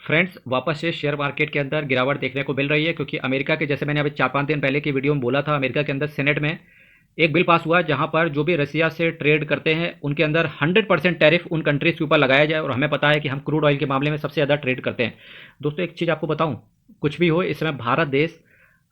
Friends, वापस से share market के अंदर गिरावट देखने को मिल रही है क्योंकि अमेरिका के, जैसे मैंने अभी 4-5 दिन पहले की वीडियो में बोला था, अमेरिका के अंदर सेनेट में एक बिल पास हुआ जहां पर जो भी रसिया से ट्रेड करते हैं उनके अंदर 100% टैरिफ उन कंट्रीज के ऊपर लगाया जाए। और हमें पता है कि हम क्रूड ऑयल के मामले में सबसे ज़्यादा ट्रेड करते हैं। दोस्तों, एक चीज़ आपको बताऊं, कुछ भी हो, इस समय भारत देश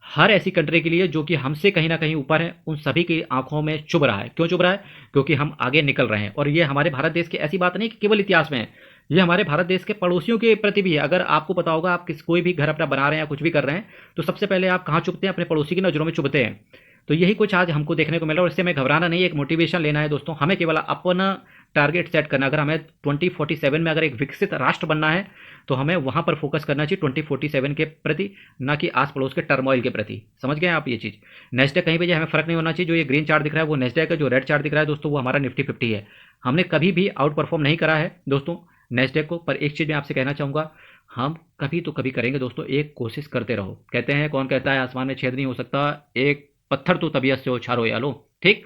हर ऐसी कंट्री के लिए जो कि हमसे कहीं ना कहीं ऊपर है, उन सभी की आंखों में चुभ रहा है। क्यों चुभ रहा है? क्योंकि हम आगे निकल रहे हैं। और ये हमारे भारत देश की ऐसी बात नहीं कि केवल इतिहास में है, ये हमारे भारत देश के पड़ोसियों के प्रति भी है। अगर आपको पता होगा, आप कोई भी घर अपना बना रहे हैं या कुछ भी कर रहे हैं, तो सबसे पहले आप कहाँ चुभते हैं? अपने पड़ोसी की नज़रों में चुभते हैं। तो यही कुछ आज हमको देखने को मिला और इससे हमें घबराना नहीं है, एक मोटिवेशन लेना है। दोस्तों, हमें केवल अपना टारगेट सेट करना। अगर हमें 2047 में अगर एक विकसित राष्ट्र बनना है तो हमें वहां पर फोकस करना चाहिए 2047 के प्रति, ना कि आस पड़ोस के टर्मोइल के प्रति। समझ गए आप ये चीज़? नेस्डेक कहीं भी जाए, हमें फर्क नहीं होना चाहिए। जो ये ग्रीन चार्ट दिख रहा है वो नेस्डेक है, जो रेड चार्ट दिख रहा है दोस्तों वो हमारा निफ्टी 50 है। हमने कभी भी आउट परफॉर्म नहीं करा है दोस्तों नेस्डेक को। पर एक चीज़ मैं आपसे कहना चाहूँगा, हम कभी तो कभी करेंगे दोस्तों। एक कोशिश करते रहो। कहते हैं, कौन कहता है आसमान में छेद नहीं हो सकता, एक पत्थर तो तबीयत से उछालो या लो। ठीक,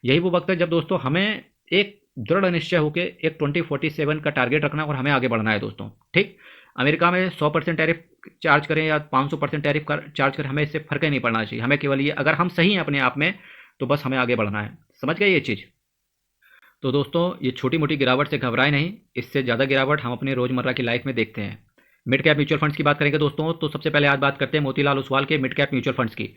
यही वो वक्त है जब दोस्तों हमें एक दृढ़ निश्चय होकर एक 2047 का टारगेट रखना और हमें आगे बढ़ना है दोस्तों। ठीक, अमेरिका में 100% टैरिफ चार्ज करें या 500% टैरिफ चार्ज करें, हमें इससे फर्क ही नहीं पड़ना चाहिए। हमें केवल ये, अगर हम सही हैं अपने आप में तो बस हमें आगे बढ़ना है। समझ गए ये चीज़? तो दोस्तों, ये छोटी मोटी गिरावट से घबराए नहीं, इससे ज़्यादा गिरावट हम अपने रोज़मर्रा की लाइफ में देखते हैं। मिड कैप म्यूचुअल फंड्स की बात करेंगे दोस्तों, तो सबसे पहले आज बात करते हैं मोतीलाल ओसवाल के मिड कैप म्यूचुअल फंड्स की।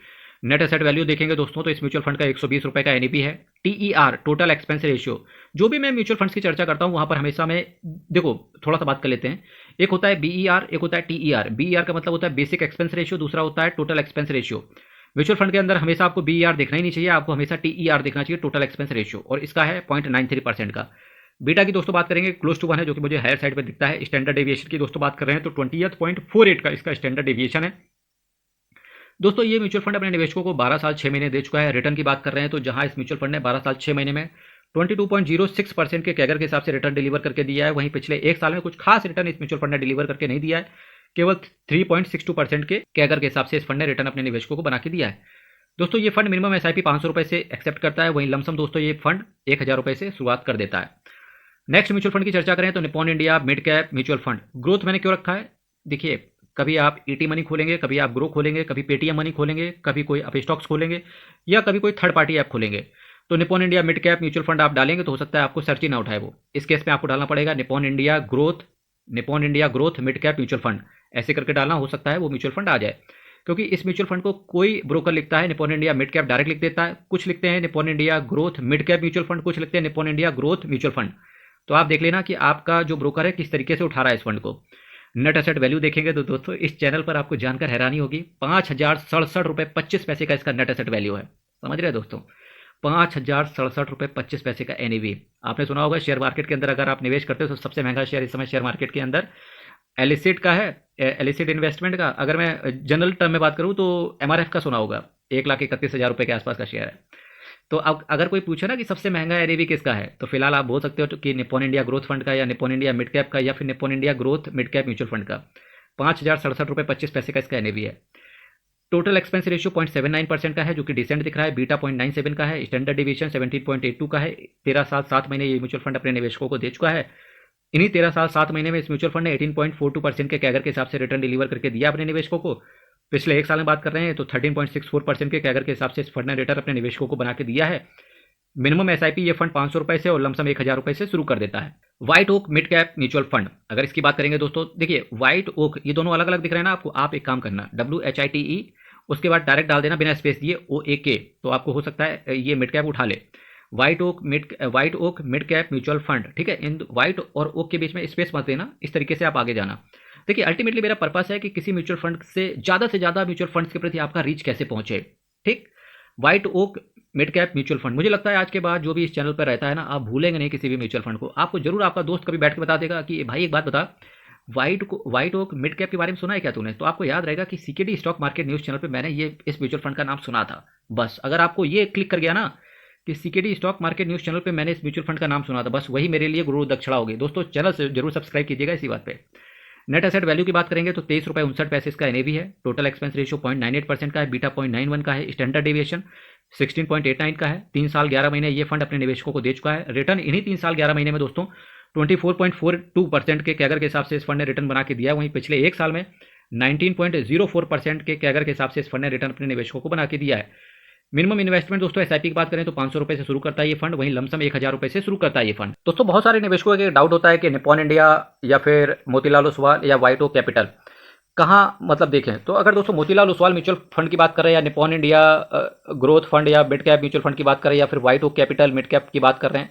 नेट एसेट वैल्यू देखेंगे दोस्तों तो इस म्यूचुअल फंड का 120 रुपये का एनईपी है। टीईआर, टोटल एक्सपेंस रेशियो, जो भी मैं म्यूचुअल फंड्स की चर्चा करता हूँ वहाँ पर हमेशा मैं, देखो थोड़ा सा बात कर लेते हैं। एक होता है बीईआर, एक होता है टीईआर। बीईआर का मतलब होता है बेसिक एक्सपेंस रेशियो, दूसरा होता है total expense ratio. Mutual fund के अंदर हमेशा आपको बीईआर देखना ही नहीं चाहिए, आपको हमेशा टीईआर देखना चाहिए, टोटल एक्सपेंस रेशियो, और इसका है 0.93% का। बीटा की दोस्तों बात करेंगे, क्लोज टू 1 है, जो कि मुझे हायर साइड पे दिखता है। स्टैंडर्ड डेविएशन की दोस्तों बात कर रहे हैं तो 20.48 का इसका स्टैंडर्ड डेविएशन है। दोस्तों, ये म्यूचुअल फंड अपने निवेशकों को 12 साल 6 महीने दे चुका है। रिटर्न की बात कर रहे हैं तो जहां इस म्यूचुअल फंड ने 12 साल 6 महीने में 22.06% के कैगर के हिसाब से रिटर्न डिलीवर करके दिया है, वहीं पिछले एक साल में कुछ खास रिटर्न इस म्यूचुअल फंड ने डिलीवर करके नहीं दिया है। केवल 3.62% के कैगर के हिसाब से इस फंड ने रिटर्न अपने निवेशकों को बना के दिया है। दोस्तों, ये फंड मिनिमम एसआईपी 500 रुपये से एक्सेप्ट करता है, वहीं लमसम दोस्तों ये फंड 1000 रुपये से शुरुआत कर देता है। नेक्स्ट म्यूचुअल फंड की चर्चा करें तो Nippon India mid cap mutual fund. Growth मैंने क्यों रखा है? देखिए, कभी आप ईटी मनी खोलेंगे, कभी आप ग्रो खोलेंगे, कभी पेटीएम मनी खोलेंगे, कभी कोई अप स्टॉक्स खोलेंगे, या कभी कोई थर्ड पार्टी ऐप खोलेंगे। तो Nippon India mid cap mutual fund आप डालेंगे तो हो सकता है आपको सर्च ही ना उठाए वो। इस केस में आपको डालना पड़ेगा Nippon India growth mid cap mutual fund, ऐसे करके डालना, हो सकता है वो म्यूचुअल फंड आ जाए। क्योंकि इस म्यूचुअल फंड को कोई ब्रोकर लिखता है Nippon India mid cap direct लिख देता है, कुछ लिखते हैं Nippon India growth mid cap mutual fund, कुछ लिखते हैं Nippon India growth mutual fund. तो आप देख लेना कि आपका जो ब्रोकर है किस तरीके से उठा रहा है इस फंड को। नेट एसेट वैल्यू देखेंगे तो दोस्तों इस चैनल पर आपको जानकर हैरानी होगी, 5,067.25 रुपये का इसका नेट एसेट वैल्यू है। समझ रहे हैं दोस्तों? 5,067.25 का एनईवी। आपने सुना होगा शेयर मार्केट के अंदर अगर आप निवेश करते हो तो सबसे महंगा शेयर इस समय शेयर मार्केट के अंदर एलिसिड का है, एलिसिड इन्वेस्टमेंट का। अगर मैं जनरल टर्म में बात करूं तो एमआरएफ का सुना होगा, 1,31,000 रुपये के आसपास का शेयर है। तो अब अगर कोई पूछे ना कि सबसे महंगा एनएवी किसका है, तो फिलहाल आप बोल सकते हो कि निप्पॉन इंडिया ग्रोथ फंड का, या निप्पॉन इंडिया मिड कैप का, या फिर Nippon India growth mid cap mutual fund का। 5,067.25 का इसका एनएवी है। टोटल एक्सपेंस रेशियो 0.79% का है, जो कि डिसेंट दिख रहा है। बीटा 0.97 का है। स्टैंडर्ड डिविएशन 17.82 का है। 13 साल 7 महीने ये म्यूचुअल फंड अपने निवेशकों को दे चुका है। इन्हीं 13 साल 7 महीने में इस म्यूचुअल फंड ने 18.42% के कैगर के हिसाब से रिटर्न डिलीवर करके दिया अपने निवेशकों को। पिछले एक साल में बात कर रहे हैं तो 13.64% के कैगर के हिसाब से इस फंड ने रिटर्न अपने निवेशकों को बना के दिया है। मिनिमम एसआईपी ये फंड 500 रुपये से और लमसम 1000 रुपये से शुरू कर देता है। White Oak mid cap mutual fund, अगर इसकी बात करेंगे दोस्तों, देखिए व्हाइट ओक, ये दोनों अलग अलग दिख रहे हैं ना आपको। आप एक काम करना, WHITE, उसके बाद डायरेक्ट डाल देना बिना स्पेस दिए OAK, तो आपको हो सकता है ये मिड कैप उठा ले। White Oak mid cap mutual fund, ठीक है। इन व्हाइट और ओक के बीच में स्पेस मत देना, इस तरीके से आप आगे जाना। देखिए, अल्टीमेटली मेरा पर्पस है कि किसी म्यूचुअल फंड से ज़्यादा म्यूचुअल फंड्स के प्रति आपका रीच कैसे पहुंचे। ठीक, White Oak mid cap mutual fund, मुझे लगता है आज के बाद जो भी इस चैनल पर रहता है ना, आप भूलेंगे नहीं किसी भी म्यूचुअल फंड को। आपको जरूर आपका दोस्त कभी बैठ के बता देगा कि भाई एक बात बता, व्हाइट ओक मिड कैप के बारे में सुना है क्या तूने? तो आपको याद रहेगा कि CKD stock market news channel पर मैंने ये इस म्यूचुअल फंड का नाम सुना था। बस अगर आपको ये क्लिक कर गया ना कि CKD stock market news channel पे मैंने इस म्यूचुअल फंड का नाम सुना था, बस वही मेरे लिए गुरु दक्षिणा होगी। दोस्तों, चैनल से जरूर सब्सक्राइब कीजिएगा इसी बात पे। नेट एसेट वैल्यू की बात करेंगे तो 23.59 रुपये इसका एनएवी है। टोटल एक्सपेंस रेशियो 0.98% का है। बीटा 0.91 का है। स्टैंडर्ड डेविएशन 16.89 का है। 3 साल 11 महीने ये फंड अपने निवेशकों को दे चुका है। रिटर्न इन्हीं 3 साल 11 महीने में दोस्तों 24.42% के कैगर के हिसाब से इस फंड ने रिटर्न बना के दिया है। वहीं पिछले एक साल में 19.04% के कैगर के हिसाब से इस फंड ने रिटर्न अपने निवेशकों को बना के दिया है। मिनिमम इन्वेस्टमेंट दोस्तों एसआईपी की बात करें तो 500 रुपये से शुरू करता है ये फंड, वहीं लमसम 1000 रुपये से शुरू करता है ये फंड। दोस्तों बहुत सारे निवेशकों का डाउट होता है कि निप्पॉन इंडिया या फिर मोतीलाल ओसवाल या वाइट ओक कैपिटल कहाँ मतलब देखें। तो अगर दोस्तों मोतीलाल ओसवाल म्यूचुअल फंड की बात करें या निप्पॉन इंडिया ग्रोथ फंड या मिड कैप म्यूचुअल फंड की बात करें या फिर White Oak Capital mid cap की बात कर रहे हैं,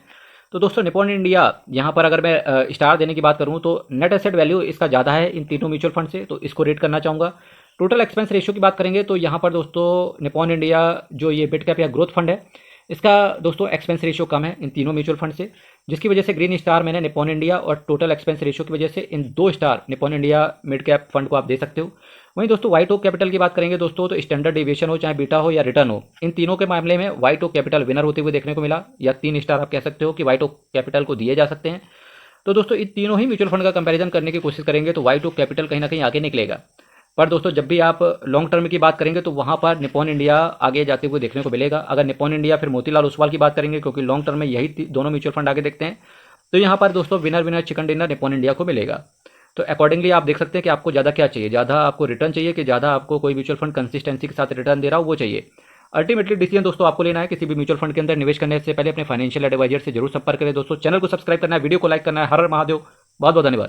तो दोस्तों निप्पॉन इंडिया यहाँ पर अगर मैं स्टार देने की बात करूँ तो नेट एसेट वैल्यू इसका ज़्यादा है इन तीनों म्यूचुअल फंड से, तो इसको रेट करना चाहूँगा। टोटल एक्सपेंस रेशियो की बात करेंगे तो यहाँ पर दोस्तों निप्पॉन इंडिया जो ये मिड कैप या ग्रोथ फंड है इसका दोस्तों एक्सपेंस रेशियो कम है इन तीनों म्यूचुअल फंड से, जिसकी वजह से ग्रीन स्टार मैंने निप्पॉन इंडिया और टोटल एक्सपेंस रेशियो की वजह से इन 2 star Nippon India mid cap fund को आप दे सकते हो। वहीं दोस्तों वाइट ओक कैपिटल की बात करेंगे दोस्तों तो स्टैंडर्ड डेविएशन हो चाहे बीटा हो या रिटर्न हो, इन तीनों के मामले में वाइट ओक कैपिटल विनर होते हुए देखने को मिला, या 3 स्टार आप कह सकते हो कि वाइट ओक कैपिटल को दिए जा सकते हैं। तो दोस्तों इन तीनों ही म्यूचुअल फंड का कंपैरिजन करने की कोशिश करेंगे तो वाइट ओक कैपिटल कहीं ना कहीं आगे निकलेगा। पर दोस्तों जब भी आप लॉन्ग टर्म की बात करेंगे तो वहाँ पर निप्पॉन इंडिया आगे जाते हुए देखने को मिलेगा। अगर निप्पॉन इंडिया फिर मोतीलाल ओसवाल की बात करेंगे, क्योंकि लॉन्ग टर्म में यही दोनों म्यूचुअल फंड आगे देखते हैं, तो यहाँ पर दोस्तों winner winner chicken dinner Nippon India को मिलेगा। तो अकॉर्डिंगली आप देख सकते हैं कि आपको ज़्यादा क्या चाहिए, ज़्यादा आपको रिटर्न चाहिए कि ज़्यादा आपको कोई म्यूचुअल फंड कंसिस्टेंसी के साथ रिटर्न दे रहा हो वो चाहिए। अल्टीमेटली डिसीजन दोस्तों आपको लेना है। किसी भी म्यूचुअल फंड के अंदर निवेश करने से पहले अपने फाइनेंशियल एडवाइजर से जरूर संपर्क करें। दोस्तों चैनल को सब्सक्राइब करना है, वीडियो को लाइक करना है। हर हर महादेव, बहुत बहुत धन्यवाद।